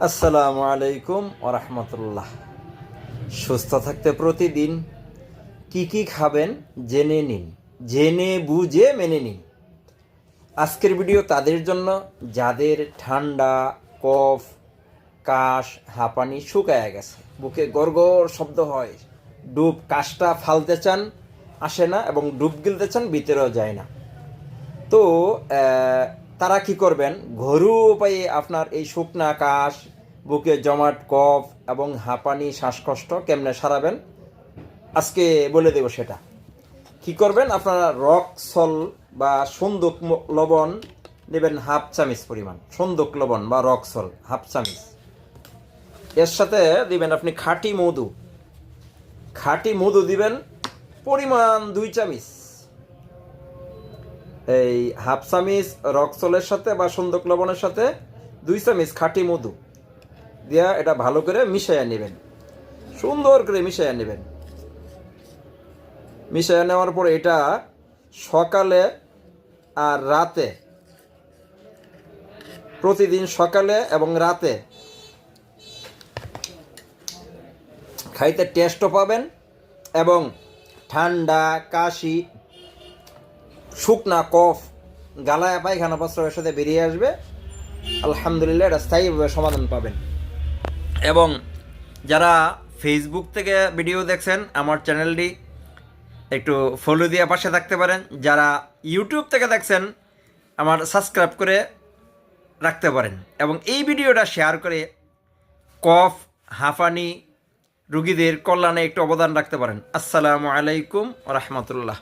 আসসালামু আলাইকুম ওরহমতুল্লাহ। সুস্থ থাকতে প্রতিদিন কি কি খাবেন জেনে নিন, জেনে বুঝে মেনে নিন। আজকের ভিডিও তাদের জন্য যাদের ঠান্ডা, কফ, কাশ, হাঁপানি শুকায়া গেছে, বুকে গড়গড় শব্দ হয়, ডুব কাশটা ফালতে চান আসে না, এবং ডুব গিলতে চান ভিতরেও যায় না। তো তারা কি করবেন, ঘরোয়া উপায়ে আপনার এই শুকনা কাশ, বুকে জমাট কফ এবং হাঁপানি, শ্বাসকষ্ট কেমনে সারাবেন আজকে বলে দেব। সেটা কি করবেন, আপনারা রক সল বা সন্দুক লবণ নেবেন, হাফ চামিচ পরিমাণ সন্দুক লবণ বা রক সল হাফ চামিচ। এর সাথে দিবেন আপনি খাঁটি মধু দিবেন পরিমাণ 2 চামিচ। এই হাফ চামিচ রক্সলের সাথে বা সন্দক লবণের সাথে 2 চামিচ খাঁটি মধু দিয়া এটা ভালো করে মিশাইয়া নেবেন, সুন্দর করে মিশাইয়া নেবেন। মিশাইয়া নেওয়ার পরে এটা সকালে আর রাতে, প্রতিদিন সকালে এবং রাতে খাইতে টেস্টও পাবেন, এবং ঠান্ডা, কাশি, শুকনা কফ, গালায় পায়খানা প্রস্রাবের সাথে বেরিয়ে আসবে। আলহামদুলিল্লাহ, এটা স্থায়ীভাবে সমাধান পাবেন। এবং যারা ফেসবুক থেকে ভিডিও দেখছেন, আমার চ্যানেলটি একটু ফলো দিয়ে পাশে থাকতে পারেন। যারা ইউটিউব থেকে দেখছেন, আমার সাবস্ক্রাইব করে রাখতে পারেন, এবং এই ভিডিওটা শেয়ার করে কফ, হাঁপানি রুগীদের কল্যাণে একটু অবদান রাখতে পারেন। আসসালামু আলাইকুম রহমতুল্লাহ।